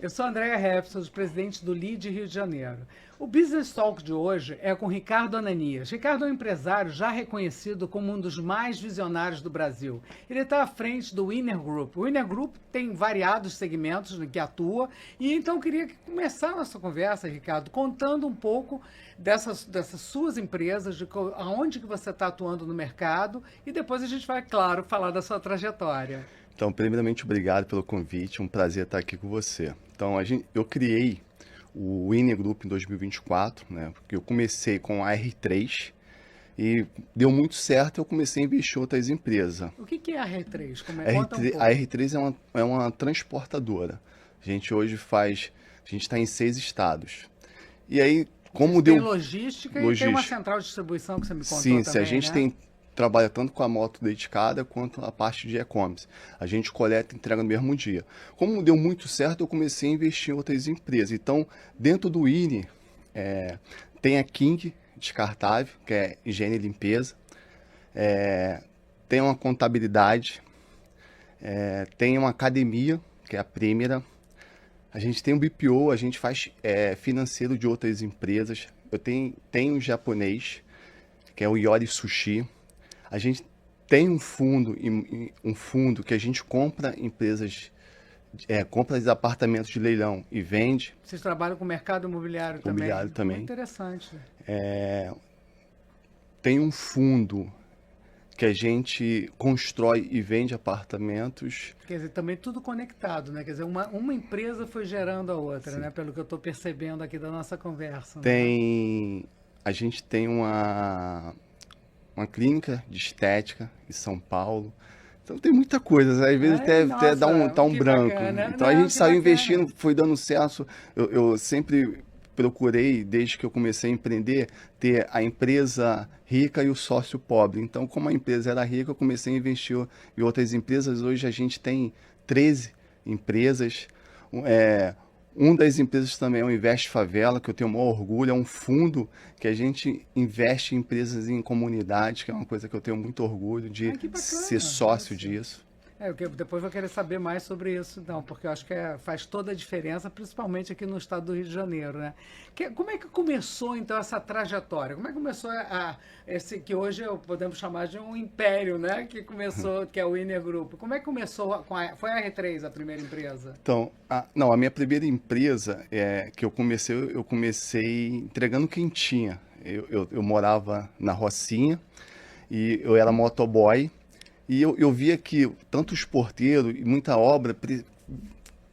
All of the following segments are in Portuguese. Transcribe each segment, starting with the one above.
Eu sou a Andréa Repsos, presidente do LEAD Rio de Janeiro. O Business Talk de hoje é com Ricardo Ananias. Ricardo é um empresário já reconhecido como um dos mais visionários do Brasil. Ele está à frente do Winner Group. O Winner Group tem variados segmentos em que atua e então eu queria começar a nossa conversa, Ricardo, contando um pouco dessas suas empresas, de aonde que você está atuando no mercado e depois a gente vai, claro, falar da sua trajetória. Então, primeiramente, obrigado pelo convite, um prazer estar aqui com você. Então, eu criei o Winner Group em 2024, né? Porque eu comecei com a R3 e deu muito certo, eu comecei a investir em outras empresas. O que é a R3? Conta um R3, pouco. a R3 é uma transportadora. A gente hoje a gente está em 6 estados. E aí, como Tem deu... logística e tem uma central de distribuição que você me contou Sim, também, a gente né? trabalha tanto com a moto dedicada quanto a parte de e-commerce. A gente coleta e entrega no mesmo dia. Como deu muito certo, eu comecei a investir em outras empresas. Então, dentro do INE, tem a King Descartável, que é higiene e limpeza. Tem uma contabilidade. Tem uma academia, que é a Primera. A gente tem um BPO, a gente faz financeiro de outras empresas. Eu tenho um japonês, que é o Yori Sushi. A gente tem um fundo que a gente compra empresas, compra os apartamentos de leilão e vende. Vocês trabalham com mercado imobiliário também? Imobiliário também. Muito interessante. Tem um fundo que a gente constrói e vende apartamentos. Quer dizer, também tudo conectado, né? Quer dizer, uma empresa foi gerando a outra, Sim. né? Pelo que eu estou percebendo aqui da nossa conversa. A gente tem uma clínica de estética em São Paulo. Então tem muita coisa, às vezes até dá um branco. Bacana. Então a gente saiu investindo, foi dando certo. Eu sempre procurei, desde que eu comecei a empreender, ter a empresa rica e o sócio pobre. Então, como a empresa era rica, eu comecei a investir em outras empresas. Hoje a gente tem 13 empresas. Uma das empresas também é o Investe Favela, que eu tenho o maior orgulho, é um fundo que a gente investe em empresas em comunidades, que é uma coisa que eu tenho muito orgulho de Que bacana, ser sócio disso. Depois vou querer saber mais sobre isso, não, porque eu acho que faz toda a diferença, principalmente aqui no estado do Rio de Janeiro, né? Como é que começou, então, essa trajetória? Como é que começou esse que hoje podemos chamar de um império, né? Que começou, que é o Winner Group. Como é que começou foi a R3 a primeira empresa? Então, a minha primeira empresa que eu comecei entregando quentinha. Eu morava na Rocinha e eu era motoboy. E eu via que tanto os porteiros e muita obra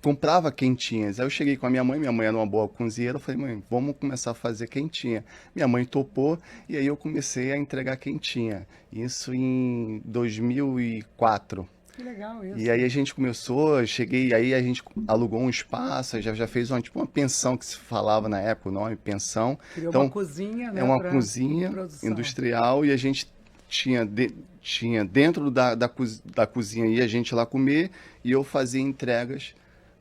comprava quentinhas. Aí eu cheguei com a minha mãe era uma boa cozinheira, eu falei, mãe, vamos começar a fazer quentinha. Minha mãe topou e aí eu comecei a entregar quentinha. Isso em 2004. Que legal isso. E aí a gente começou, aí a gente alugou um espaço, já fez uma pensão que se falava na época, o nome, pensão. Criou então, uma cozinha, né? É uma cozinha industrial e a gente tinha dentro da cozinha ia a gente lá comer e eu fazia entregas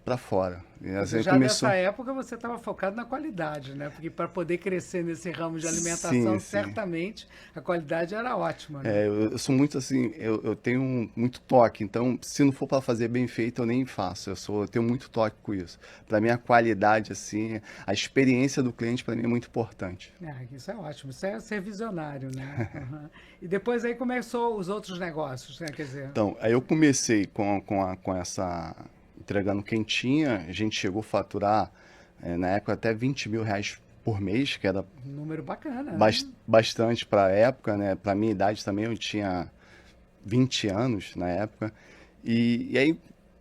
para fora. Já nessa época você estava focado na qualidade, né? Porque para poder crescer nesse ramo de alimentação, certamente a qualidade era ótima. Né? Eu sou muito assim, eu tenho muito toque, então se não for para fazer bem feito eu nem faço. Eu tenho muito toque com isso. Para mim a qualidade assim, a experiência do cliente para mim é muito importante. Isso é ótimo, isso é ser visionário, né? Uhum. E depois aí começou os outros negócios, né? Quer dizer. Então, aí eu comecei com essa entregando quentinha, a gente chegou a faturar, na época, até 20 mil reais por mês, que era um número bacana, né? Bastante para a época, né? Para a minha idade também, eu tinha 20 anos na época, e aí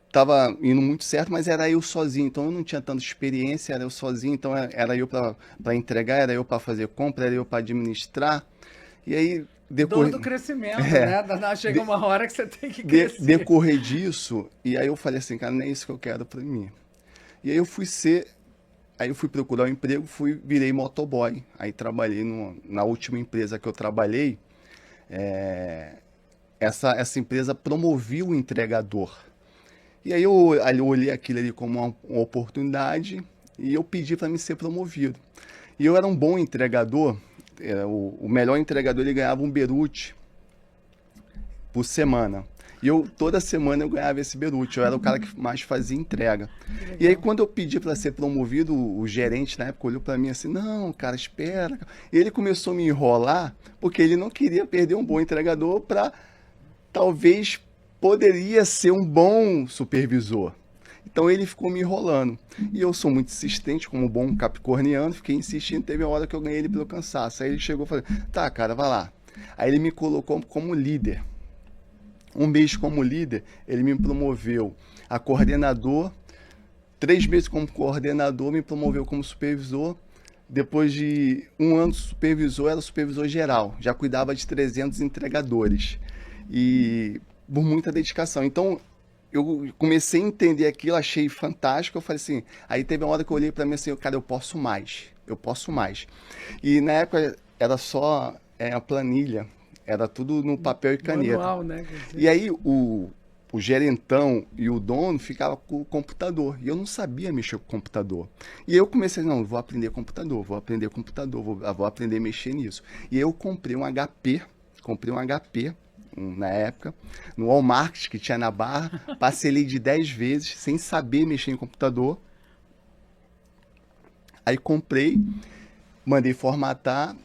estava indo muito certo, mas era eu sozinho, então eu não tinha tanta experiência, era eu sozinho, então era eu para entregar, era eu para fazer compra, era eu para administrar, e aí... Dor do crescimento, né? Chega uma hora que você tem que crescer. Decorrer disso, e aí eu falei assim, cara, não é isso que eu quero para mim. E aí eu fui procurar um emprego, virei motoboy. Aí trabalhei na última empresa que eu trabalhei, essa empresa promovia o entregador. E aí eu olhei aquilo ali como uma oportunidade e eu pedi para mim ser promovido. E eu era um bom entregador. O melhor entregador, ele ganhava um berute por semana. E eu, toda semana eu ganhava esse berute, eu era o cara que mais fazia entrega. E aí quando eu pedi para ser promovido, o gerente na época olhou para mim assim, não, cara, espera. E ele começou a me enrolar, porque ele não queria perder um bom entregador para, talvez, poderia ser um bom supervisor. Então ele ficou me enrolando. E eu sou muito insistente, como bom capricorniano, fiquei insistindo, teve uma hora que eu ganhei ele pelo cansaço. Aí ele chegou e falou, tá, cara, vai lá. Aí ele me colocou como líder. Um mês como líder, ele me promoveu a coordenador. 3 meses como coordenador, me promoveu como supervisor. Depois de 1 ano de supervisor, era supervisor geral. Já cuidava de 300 entregadores. E por muita dedicação. Então, eu comecei a entender aquilo, achei fantástico. Eu falei assim, aí teve uma hora que eu olhei para mim assim, cara, eu posso mais. Eu posso mais. E na época era só a planilha. Era tudo no papel e caneta. Manual, né? E aí o gerentão e o dono ficavam com o computador. E eu não sabia mexer com o computador. E eu comecei, não, vou aprender computador, vou aprender a mexer nisso. E eu comprei um HP na época, no Walmart, que tinha na Barra, parcelei de 10 vezes, sem saber mexer em computador. Aí comprei, mandei formatar,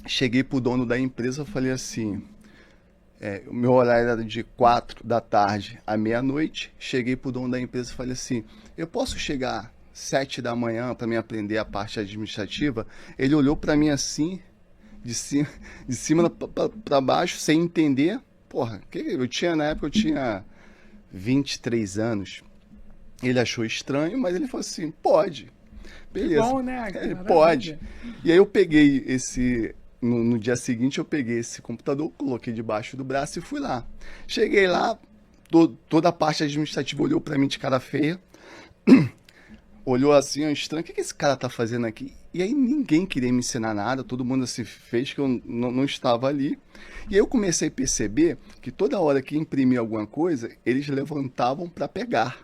cheguei pro dono da empresa, falei assim, o meu horário era de 4 da tarde à meia-noite, cheguei pro dono da empresa e falei assim, eu posso chegar 7 da manhã para me aprender a parte administrativa? Ele olhou para mim assim, de cima para baixo, sem entender. Porra, na época eu tinha 23 anos. Ele achou estranho, mas ele falou assim, pode. Beleza. Que bom, né? Ele pode. E aí eu peguei no dia seguinte eu peguei esse computador, coloquei debaixo do braço e fui lá. Cheguei lá, toda a parte administrativa olhou para mim de cara feia. Olhou assim, estranho, o que esse cara tá fazendo aqui? E aí ninguém queria me ensinar nada, todo mundo assim fez que eu não estava ali. E aí eu comecei a perceber que toda hora que imprimia alguma coisa, eles levantavam para pegar.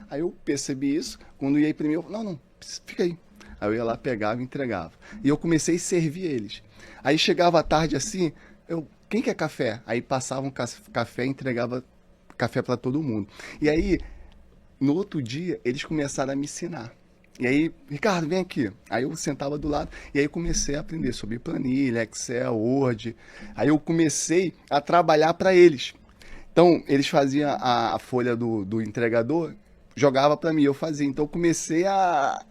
Aí eu percebi isso, quando ia imprimir, eu falei, não, fica aí. Aí eu ia lá, pegava e entregava. E eu comecei a servir eles. Aí chegava à tarde assim, quem quer café? Aí passavam café e entregava café para todo mundo. E aí, no outro dia, eles começaram a me ensinar. E aí, Ricardo, vem aqui. Aí eu sentava do lado e aí comecei a aprender sobre planilha, Excel, Word. Aí eu comecei a trabalhar para eles. Então, eles faziam a folha do entregador, jogava para mim, eu fazia. Então, eu comecei a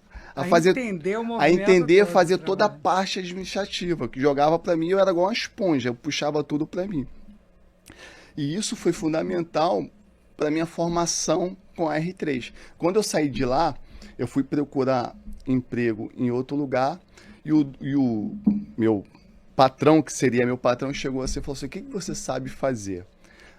fazer, entender o movimento a entender, todo fazer do toda a trabalho. parte administrativa, que jogava para mim, eu era igual uma esponja, eu puxava tudo para mim. E isso foi fundamental para minha formação com a R3. Quando eu saí de lá, eu fui procurar emprego em outro lugar e o meu patrão, que seria meu patrão, chegou assim e falou assim, o que você sabe fazer?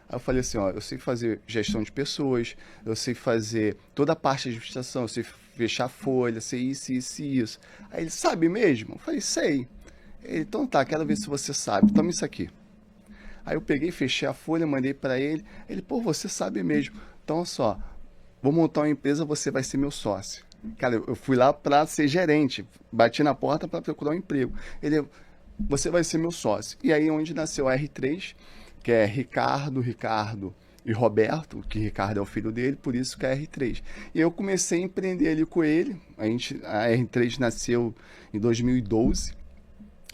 Aí eu falei assim, ó, eu sei fazer gestão de pessoas, eu sei fazer toda a parte de administração, eu sei fechar folha, sei isso, isso e isso. Aí ele, sabe mesmo? Eu falei, sei. Ele, então tá, quero ver se você sabe, toma isso aqui. Aí eu peguei, fechei a folha, mandei para ele. Ele, pô, você sabe mesmo. Então, olha só, vou montar uma empresa, você vai ser meu sócio. Cara, eu fui lá para ser gerente, bati na porta para procurar um emprego. Ele, você vai ser meu sócio. E aí onde nasceu a R3, que é Ricardo e Roberto, que Ricardo é o filho dele, por isso que é a R3. E eu comecei a empreender ali com ele. A R3 nasceu em 2012.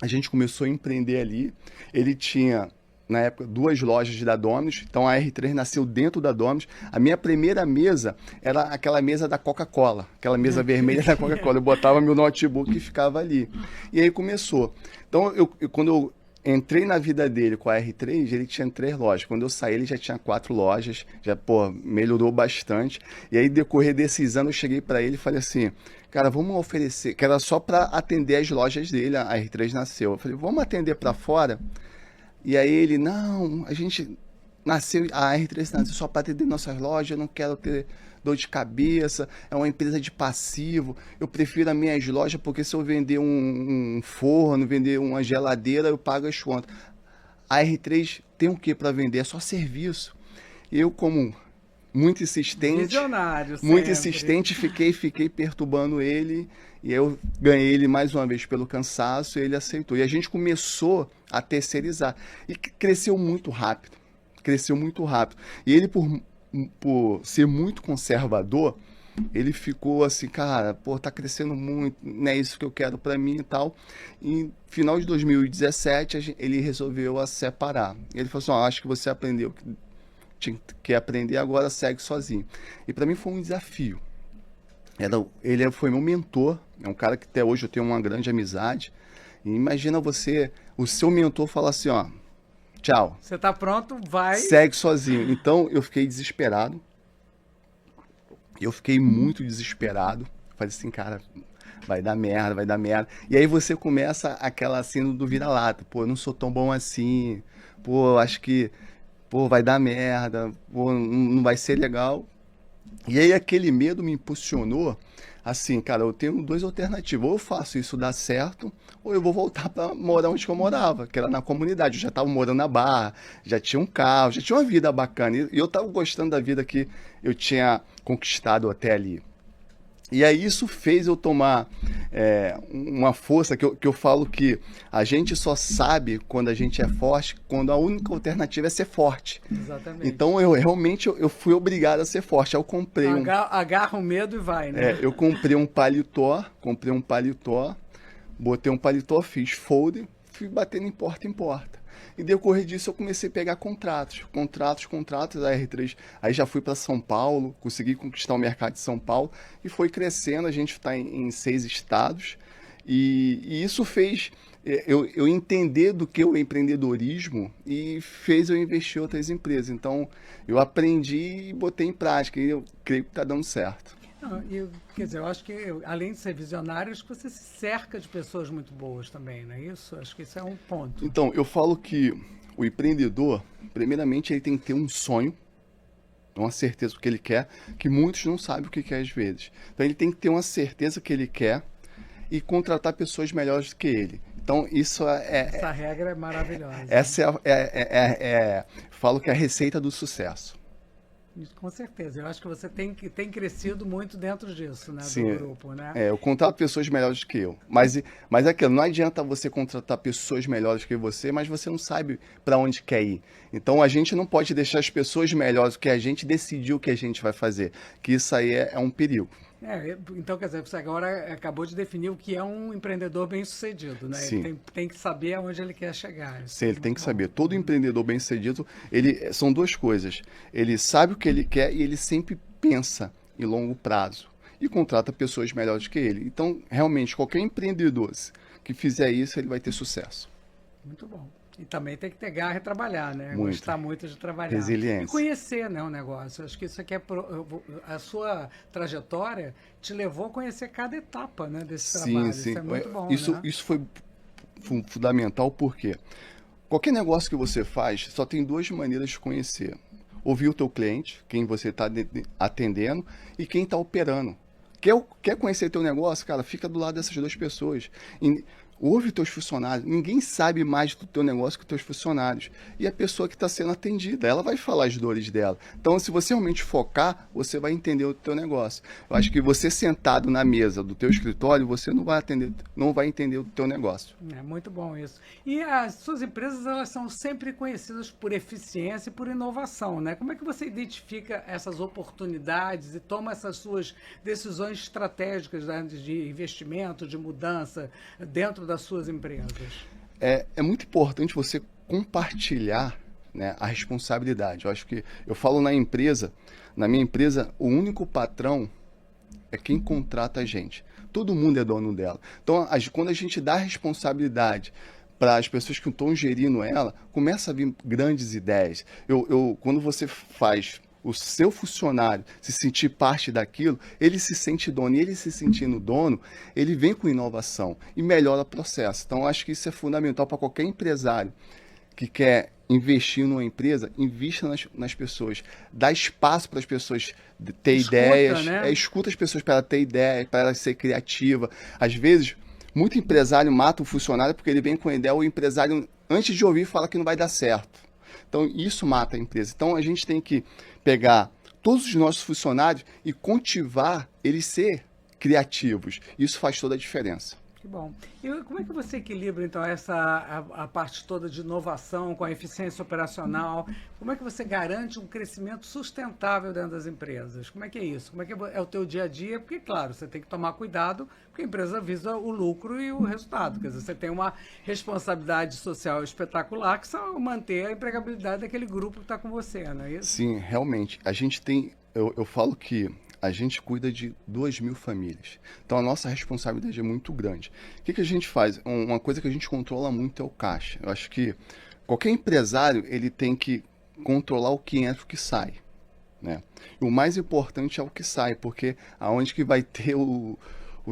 A gente começou a empreender ali. Ele tinha, na época, 2 lojas da Domino's, então a R3 nasceu dentro da Domino's. A minha primeira mesa era aquela mesa da Coca-Cola, aquela mesa vermelha da Coca-Cola. Eu botava meu notebook e ficava ali. E aí começou. Então, quando eu entrei na vida dele com a R3, ele tinha 3 lojas. Quando eu saí, ele já tinha 4 lojas, já, melhorou bastante. E aí, decorrer desses anos, eu cheguei para ele e falei assim, cara, vamos oferecer, que era só para atender as lojas dele, a R3 nasceu. Eu falei, vamos atender para fora? E aí ele, não, a gente nasceu, a R3 nasceu só para atender nossas lojas, eu não quero ter dor de cabeça, é uma empresa de passivo, eu prefiro as minhas lojas porque se eu vender um forno, vender uma geladeira, eu pago as contas. A R3 tem o que para vender? É só serviço. Eu, como muito insistente, Visionário muito sempre. insistente, fiquei perturbando ele, e eu ganhei ele mais uma vez pelo cansaço, e ele aceitou. E a gente começou a terceirizar, e cresceu muito rápido. cresceu muito rápido. E ele, por ser muito conservador, ele ficou assim, cara, pô, tá crescendo muito, não é isso que eu quero para mim e tal. E final de 2017, ele resolveu a separar. Ele falou assim, acho que você aprendeu o que tinha que aprender, agora segue sozinho. E para mim foi um desafio. Ele foi meu mentor, é um cara que até hoje eu tenho uma grande amizade. E imagina o seu mentor falar assim, tchau. Você tá pronto, vai. Segue sozinho. Então eu fiquei desesperado. Eu fiquei muito desesperado. Falei assim, cara, vai dar merda, vai dar merda. E aí você começa aquela síndrome do vira-lata. Pô, eu não sou tão bom assim. Pô, acho que, pô, vai dar merda. Pô, não vai ser legal. E aí aquele medo me impulsionou, assim, cara, eu tenho duas alternativas. Ou eu faço isso dar certo, ou eu vou voltar para morar onde eu morava, que era na comunidade. Eu já estava morando na Barra, já tinha um carro, já tinha uma vida bacana. E eu estava gostando da vida que eu tinha conquistado até ali. E aí isso fez eu tomar uma força que eu falo que a gente só sabe quando a gente é forte, quando a única alternativa é ser forte. Exatamente. Então eu realmente fui obrigado a ser forte. Aí eu comprei agarra o medo e vai, né? eu comprei um paletó, botei um paletó, fiz folder, fui batendo em porta. E decorrer disso eu comecei a pegar contratos, a R3. Aí já fui para São Paulo, consegui conquistar o mercado de São Paulo e foi crescendo. A gente está em 6 estados e isso fez eu entender do que é o empreendedorismo e fez eu investir em outras empresas. Então eu aprendi e botei em prática e eu creio que está dando certo. Quer dizer, eu acho que, além de ser visionário, acho que você se cerca de pessoas muito boas também, não é isso? Acho que isso é um ponto. Então, eu falo que o empreendedor, primeiramente, ele tem que ter um sonho, uma certeza do que ele quer, que muitos não sabem o que quer às vezes. Então, ele tem que ter uma certeza que ele quer e contratar pessoas melhores do que ele. Então, isso Essa regra é maravilhosa. Essa falo que é a receita do sucesso. Com certeza. Eu acho que você tem crescido muito dentro disso, né? Sim, do grupo, né? eu contrato pessoas melhores que eu. Mas é aquilo, não adianta você contratar pessoas melhores que você, mas você não sabe para onde quer ir. Então a gente não pode deixar as pessoas melhores do que a gente decidir o que a gente vai fazer. Que isso aí é um perigo. Então, quer dizer, você agora acabou de definir o que é um empreendedor bem-sucedido, né? Sim. Ele tem que saber aonde ele quer chegar. Sim, ele tem que saber. Todo empreendedor bem-sucedido, são duas coisas. Ele sabe o que ele quer e ele sempre pensa em longo prazo. E contrata pessoas melhores que ele. Então, realmente, qualquer empreendedor que fizer isso, ele vai ter sucesso. Muito bom. E também tem que ter garra e trabalhar, né? Muito. Gostar muito de trabalhar. Resiliência. E conhecer, né, o negócio. Acho que isso aqui a sua trajetória te levou a conhecer cada etapa, né, desse trabalho. Sim. Isso é muito bom, né? Isso foi fundamental porque qualquer negócio que você faz, só tem duas maneiras de conhecer. Ouvir o teu cliente, quem você está atendendo e quem está operando. Quer conhecer teu negócio? Cara, fica do lado dessas duas pessoas. Ouve teus funcionários. Ninguém sabe mais do teu negócio que teus funcionários. E a pessoa que está sendo atendida, ela vai falar as dores dela. Então, se você realmente focar, você vai entender o teu negócio. Eu acho que você sentado na mesa do teu escritório, você não vai entender o teu negócio. É muito bom isso. E as suas empresas, elas são sempre conhecidas por eficiência e por inovação, né? Como é que você identifica essas oportunidades e toma essas suas decisões estratégicas, né, de investimento, de mudança dentro das suas empresas? É muito importante você compartilhar, né, a responsabilidade. Eu acho que eu falo na minha empresa, o único patrão é quem contrata a gente. Todo mundo é dono dela. Então, quando a gente dá responsabilidade para as pessoas que estão gerindo ela, começa a vir grandes ideias. Quando você faz o seu funcionário se sentir parte daquilo, ele se sente dono. E ele se sentindo dono, ele vem com inovação e melhora o processo. Então, acho que isso é fundamental para qualquer empresário que quer investir numa empresa. Invista nas pessoas. Dá espaço para as pessoas ter ideias. Né? Escuta as pessoas para ela ter ideias, para ela ser criativa. Às vezes, muito empresário mata o funcionário porque ele vem com a ideia, o empresário, antes de ouvir, fala que não vai dar certo. Então, isso mata a empresa. Então, a gente tem que pegar todos os nossos funcionários e cultivar eles ser criativos. Isso faz toda a diferença. Que bom. E como é que você equilibra, então, a parte toda de inovação com a eficiência operacional? Como é que você garante um crescimento sustentável dentro das empresas? Como é que é isso? Como é que é o teu dia a dia? Porque, claro, você tem que tomar cuidado, porque a empresa visa o lucro e o resultado. Quer dizer, você tem uma responsabilidade social espetacular, que são manter a empregabilidade daquele grupo que está com você, não é isso? Sim, realmente. A gente tem. Eu falo que a gente cuida de 2.000 famílias. Então a nossa responsabilidade é muito grande. O que a gente faz? Uma coisa que a gente controla muito é o caixa. Eu acho que qualquer empresário ele tem que controlar o que entra e o que sai, né? E o mais importante é o que sai, porque aonde que vai ter o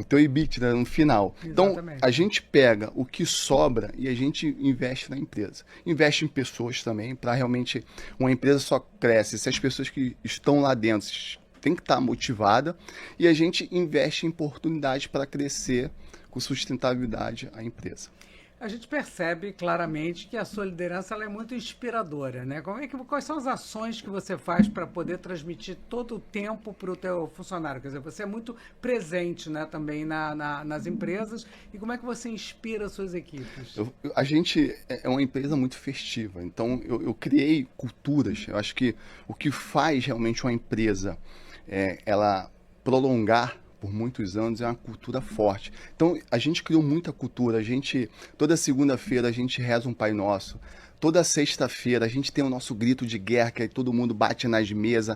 teu EBITDA no final. Exatamente. Então, a gente pega o que sobra e a gente investe na empresa. Investe em pessoas também, para realmente uma empresa só cresce se as pessoas que estão lá dentro têm que estar motivadas, e a gente investe em oportunidades para crescer com sustentabilidade a empresa. A gente percebe claramente que a sua liderança ela é muito inspiradora, né? Quais são as ações que você faz para poder transmitir todo o tempo para o teu funcionário? Quer dizer, você é muito presente, né, também nas empresas. E como é que você inspira as suas equipes? A gente é uma empresa muito festiva, então eu criei culturas. Eu acho que o que faz realmente uma empresa ela prolongar por muitos anos é uma cultura forte. Então, a gente criou muita cultura. Toda segunda-feira a gente reza um Pai Nosso. Toda sexta-feira a gente tem o nosso grito de guerra, que aí todo mundo bate nas mesas.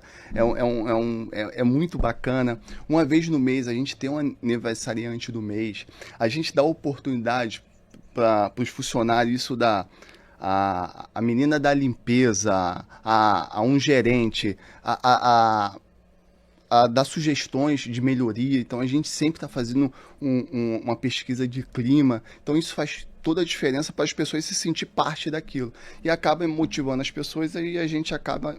É muito bacana. Uma vez no mês a gente tem um aniversariante do mês. A gente dá oportunidade para os funcionários, isso dá a menina da limpeza, a um gerente, a dar sugestões de melhoria. Então a gente sempre está fazendo uma pesquisa de clima. Então isso faz toda a diferença para as pessoas se sentir parte daquilo. E acaba motivando as pessoas e a gente acaba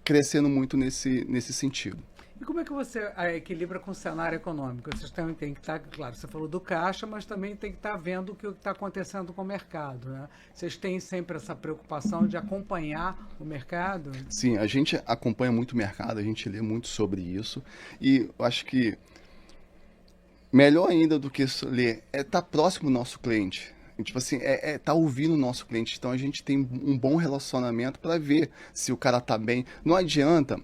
crescendo muito nesse sentido. E como é que você equilibra com o cenário econômico? Vocês também tem que estar, claro, você falou do caixa, mas também tem que estar vendo o que está acontecendo com o mercado, né? Vocês têm sempre essa preocupação de acompanhar o mercado? Sim, a gente acompanha muito o mercado, a gente lê muito sobre isso, e eu acho que melhor ainda do que ler é estar próximo do nosso cliente. Tipo assim, tá ouvindo o nosso cliente. Então a gente tem um bom relacionamento para ver se o cara tá bem. Não adianta,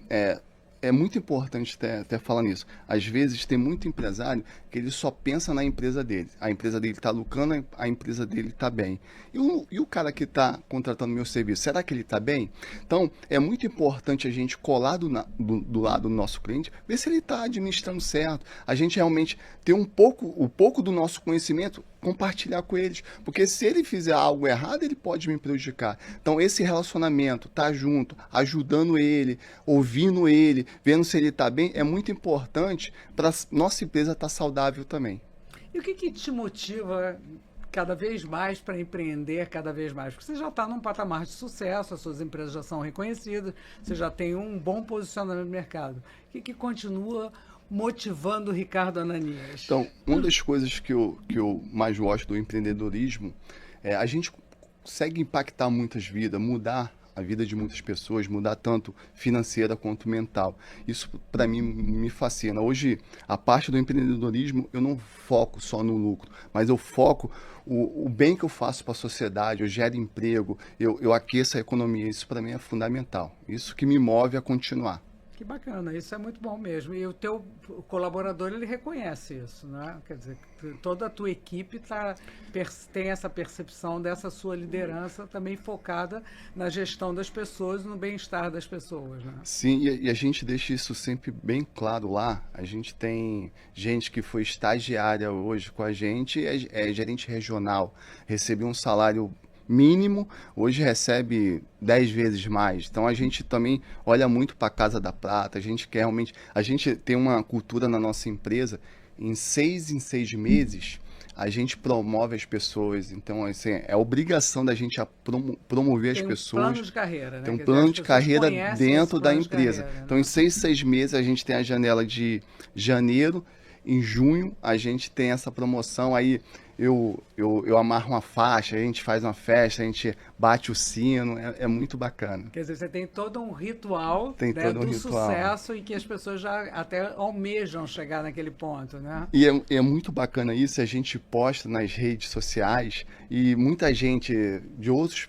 é muito importante até falar nisso. Às vezes tem muito empresário que ele só pensa na empresa dele. A empresa dele está lucrando, a empresa dele está bem. E o cara que está contratando meu serviço, será que ele está bem? Então, é muito importante a gente colar do lado do nosso cliente, ver se ele está administrando certo. A gente realmente ter o pouco do nosso conhecimento, compartilhar com eles. Porque se ele fizer algo errado, ele pode me prejudicar. Então, esse relacionamento, tá junto, ajudando ele, ouvindo ele, vendo se ele está bem, é muito importante para nossa empresa estar saudável também. E o que te motiva cada vez mais para empreender cada vez mais? Porque você já está num patamar de sucesso, as suas empresas já são reconhecidas, você já tem um bom posicionamento no mercado. O que continua motivando o Ricardo Ananias? Então, uma das coisas que eu mais gosto do empreendedorismo é a gente consegue impactar muitas vidas, mudar a vida de muitas pessoas, mudar tanto financeira quanto mental. Isso, para mim, me fascina. Hoje, a parte do empreendedorismo, eu não foco só no lucro, mas eu foco o bem que eu faço para a sociedade, eu gero emprego, eu aqueço a economia. Isso, para mim, é fundamental. Isso que me move a continuar. Que bacana, isso é muito bom mesmo. E o teu colaborador, ele reconhece isso, né? Quer dizer, toda a tua equipe tem essa percepção dessa sua liderança também focada na gestão das pessoas, no bem-estar das pessoas, né? Sim, e a gente deixa isso sempre bem claro lá. A gente tem gente que foi estagiária hoje com a gente, é gerente regional, recebeu um salário mínimo, hoje recebe 10 vezes mais. Então a gente também olha muito para a Casa da Prata, a gente quer realmente, a gente tem uma cultura na nossa empresa, em 6 meses a gente promove as pessoas. Então assim, é obrigação da gente promover as pessoas. Tem um plano de carreira, né? Tem um plano de carreira dentro da empresa. Carreira, né? Então em 6 meses a gente tem a janela de janeiro, em junho a gente tem essa promoção aí. eu amarro uma faixa, a gente faz uma festa, a gente bate o sino, é muito bacana. Quer dizer, você tem todo um ritual, Tem né, todo um do ritual. sucesso em que as pessoas já até almejam chegar naquele ponto, né? E é muito bacana isso, a gente posta nas redes sociais e muita gente de outros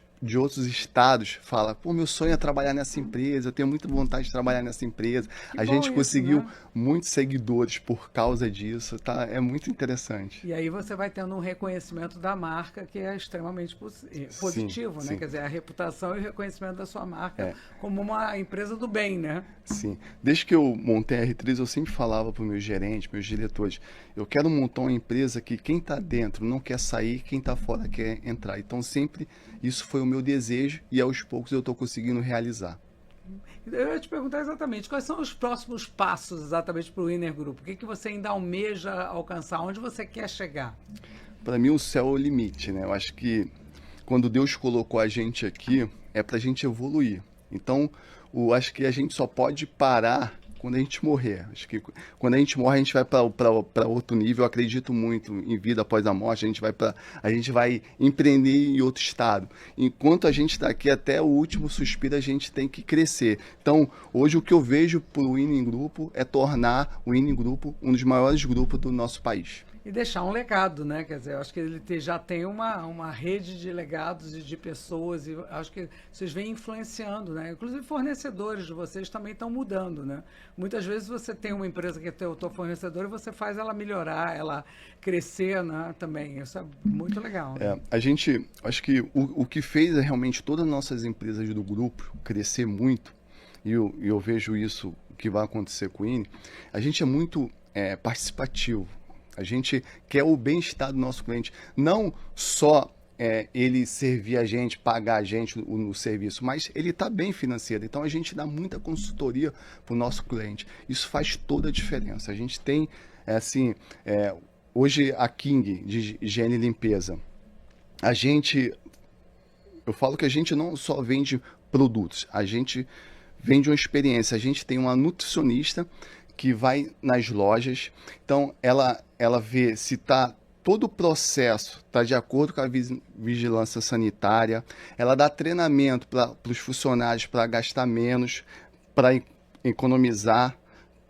estados fala, pô, meu sonho é trabalhar nessa empresa, eu tenho muita vontade de trabalhar nessa empresa. Que A bom gente isso, conseguiu né? muitos seguidores por causa disso, tá? É muito interessante. E aí você vai tendo um reconhecimento da marca que é extremamente Sim, positivo, né? sim. Quer dizer, a reputação e o reconhecimento da sua marca É. como uma empresa do bem, né? Sim. Desde que eu montei a R3, eu sempre falava para os meus gerentes, meus diretores, eu quero montar uma empresa que quem está dentro não quer sair, quem está fora quer entrar. Então sempre isso foi o meu desejo e aos poucos eu estou conseguindo realizar. Eu ia te perguntar exatamente quais são os próximos passos exatamente para o Winner Group. O que, que você ainda almeja alcançar? Onde você quer chegar? Para mim o céu é o limite, né? Eu acho que quando Deus colocou a gente aqui é para a gente evoluir. Então, acho que a gente só pode parar quando a gente morrer. Acho que quando a gente morre, a gente vai para outro nível. Eu acredito muito em vida após a morte. A gente vai empreender em outro estado. Enquanto a gente está aqui, até o último suspiro, a gente tem que crescer. Então, hoje o que eu vejo para o Winning Grupo é tornar o Winning Grupo um dos maiores grupos do nosso país. E deixar um legado, né? Quer dizer, eu acho que ele já tem uma rede de legados e de pessoas, e acho que vocês vêm influenciando, né? Inclusive fornecedores de vocês também estão mudando, né? Muitas vezes você tem uma empresa que é teu fornecedor e você faz ela melhorar, ela crescer, né? Também, isso é muito legal. Né? A gente, acho que o que fez realmente todas as nossas empresas do grupo crescer muito, e eu vejo isso que vai acontecer com o INE, a gente é muito participativo. A gente quer o bem-estar do nosso cliente, não só ele servir a gente, pagar a gente no serviço, mas ele está bem financeiro. Então a gente dá muita consultoria para o nosso cliente. Isso faz toda a diferença. A gente tem, hoje a King de higiene e limpeza, eu falo que a gente não só vende produtos, a gente vende uma experiência. A gente tem uma nutricionista que vai nas lojas, então ela vê se todo o processo está de acordo com a vigilância sanitária, ela dá treinamento para os funcionários para gastar menos, para economizar.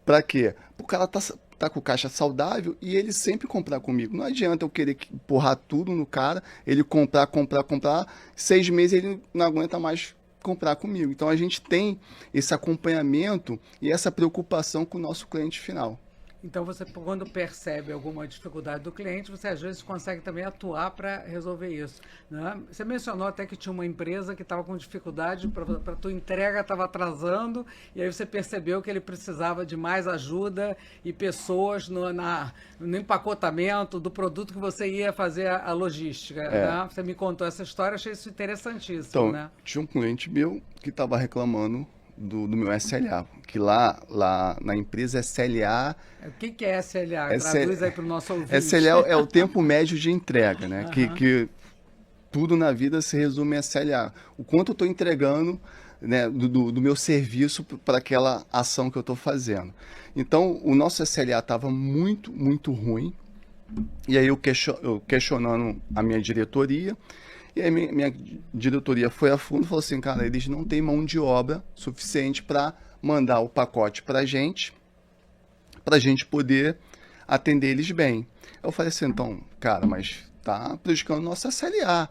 Para quê? Porque o cara tá com caixa saudável e ele sempre comprar comigo. Não adianta eu querer empurrar tudo no cara, ele comprar, 6 meses ele não aguenta mais comprar comigo. Então a gente tem esse acompanhamento e essa preocupação com o nosso cliente final. Então você, quando percebe alguma dificuldade do cliente, você às vezes consegue também atuar para resolver isso, né? Você mencionou até que tinha uma empresa que estava com dificuldade, para tua entrega estava atrasando, e aí você percebeu que ele precisava de mais ajuda e pessoas no empacotamento do produto que você ia fazer a logística, né? Você me contou essa história, achei isso interessantíssimo, então, né? Tinha um cliente meu que estava reclamando do meu SLA, que lá na empresa SLA... O que é SLA? Traduz aí para o nosso ouvinte. SLA é o tempo médio de entrega, né? Que tudo na vida se resume a SLA. O quanto eu estou entregando, né, do meu serviço para aquela ação que eu estou fazendo. Então, o nosso SLA estava muito, muito ruim. E aí eu questionando a minha diretoria. E aí minha diretoria foi a fundo e falou assim, cara, eles não têm mão de obra suficiente para mandar o pacote para a gente poder atender eles bem. Eu falei assim, então, cara, mas tá prejudicando nossa SLA.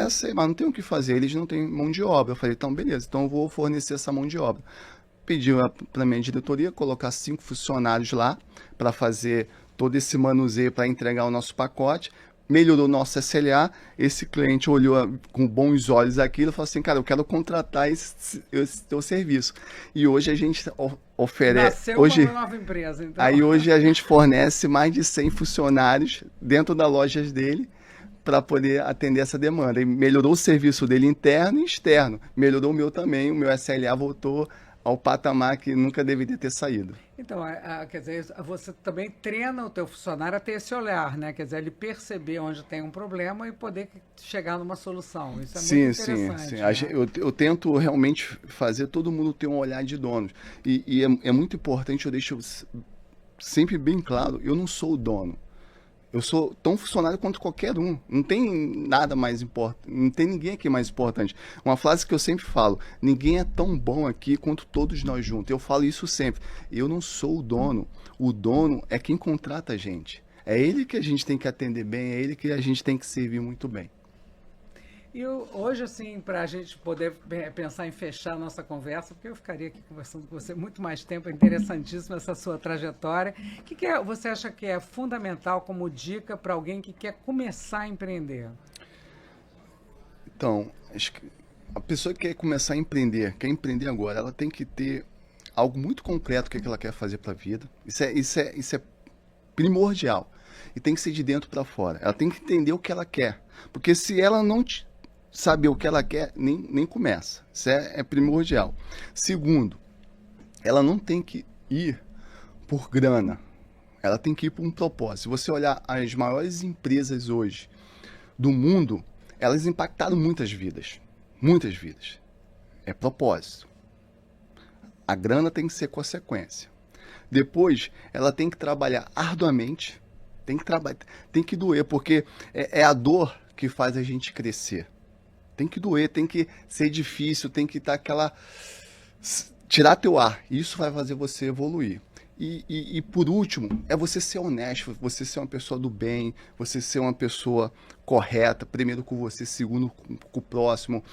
Sei lá, não tem o que fazer, eles não têm mão de obra. Eu falei, então, beleza, então eu vou fornecer essa mão de obra. Pedi para minha diretoria colocar 5 funcionários lá para fazer todo esse manuseio para entregar o nosso pacote. Melhorou nosso SLA, esse cliente olhou com bons olhos aquilo e falou assim, cara, eu quero contratar esse teu serviço. E hoje a gente oferece... Nasceu uma nova empresa, então. Aí hoje a gente fornece mais de 100 funcionários dentro das lojas dele para poder atender essa demanda. E melhorou o serviço dele interno e externo. Melhorou o meu também, o meu SLA voltou ao patamar que nunca deveria ter saído. Então, quer dizer, você também treina o teu funcionário a ter esse olhar, né? Quer dizer, ele perceber onde tem um problema e poder chegar numa solução. Isso é muito interessante. Sim. Né? Eu tento realmente fazer todo mundo ter um olhar de dono. E é muito importante, eu deixo sempre bem claro, eu não sou o dono. Eu sou tão funcionário quanto qualquer um. Não tem nada mais importante. Não tem ninguém aqui mais importante. Uma frase que eu sempre falo: ninguém é tão bom aqui quanto todos nós juntos. Eu falo isso sempre. Eu não sou o dono. O dono é quem contrata a gente. É ele que a gente tem que atender bem, é ele que a gente tem que servir muito bem. E hoje, assim, para a gente poder pensar em fechar a nossa conversa, porque eu ficaria aqui conversando com você muito mais tempo, é interessantíssima essa sua trajetória. O que você acha que é fundamental como dica para alguém que quer começar a empreender? Então, acho que a pessoa que quer começar a empreender, quer empreender agora, ela tem que ter algo muito concreto que é que ela quer fazer para a vida. Isso é primordial. E tem que ser de dentro para fora. Ela tem que entender o que ela quer. Porque se ela não saber o que ela quer, nem começa. Isso é primordial. Segundo, ela não tem que ir por grana. Ela tem que ir por um propósito. Se você olhar as maiores empresas hoje do mundo, elas impactaram muitas vidas. Muitas vidas. É propósito. A grana tem que ser consequência. Depois, ela tem que trabalhar arduamente. Tem que doer, porque é a dor que faz a gente crescer. Tem que doer, tem que ser difícil, tem que estar aquela... tirar teu ar. Isso vai fazer você evoluir. E por último, é você ser honesto, você ser uma pessoa do bem, você ser uma pessoa correta, primeiro com você, segundo com o próximo.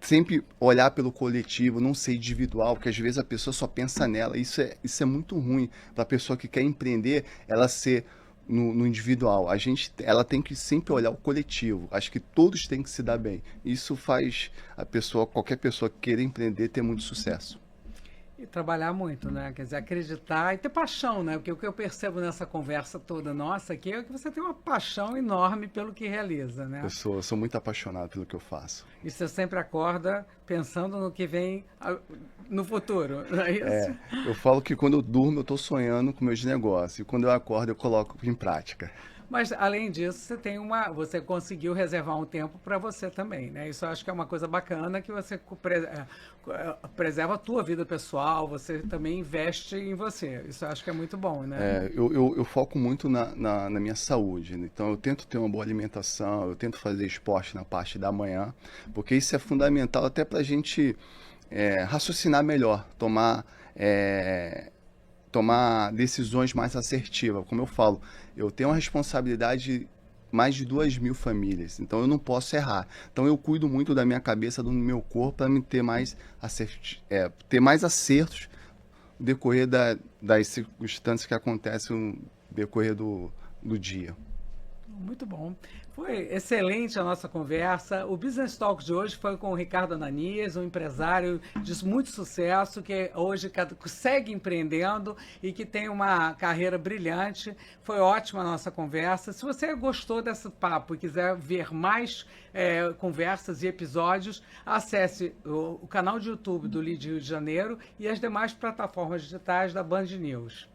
Sempre olhar pelo coletivo, não ser individual, porque às vezes a pessoa só pensa nela. Isso é muito ruim para a pessoa que quer empreender, ela ser no individual. Ela tem que sempre olhar o coletivo. Acho que todos têm que se dar bem. Isso faz qualquer pessoa que queira empreender ter muito sucesso. E trabalhar muito, né? Quer dizer, acreditar e ter paixão, né? Porque o que eu percebo nessa conversa toda nossa aqui é que você tem uma paixão enorme pelo que realiza, né? Eu sou muito apaixonado pelo que eu faço. E você sempre acorda pensando no que vem no futuro, não é isso? Eu falo que quando eu durmo eu estou sonhando com meus negócios. E quando eu acordo eu coloco em prática. Mas, além disso, você conseguiu reservar um tempo para você também, né? Isso eu acho que é uma coisa bacana, que você preserva a tua vida pessoal, você também investe em você. Isso eu acho que é muito bom, né? Eu foco muito na minha saúde, né? Então eu tento ter uma boa alimentação, eu tento fazer esporte na parte da manhã, porque isso é fundamental até para a gente raciocinar melhor, tomar decisões mais assertivas. Como eu falo, eu tenho uma responsabilidade de mais de 2.000 famílias, então eu não posso errar. Então eu cuido muito da minha cabeça, do meu corpo, para me ter mais acertos no decorrer das circunstâncias que acontecem no decorrer do dia. Muito bom. Foi excelente a nossa conversa. O Business Talk de hoje foi com o Ricardo Ananias, um empresário de muito sucesso, que hoje segue empreendendo e que tem uma carreira brilhante. Foi ótima a nossa conversa. Se você gostou desse papo e quiser ver mais conversas e episódios, acesse o canal de YouTube do Lead Rio de Janeiro e as demais plataformas digitais da Band News.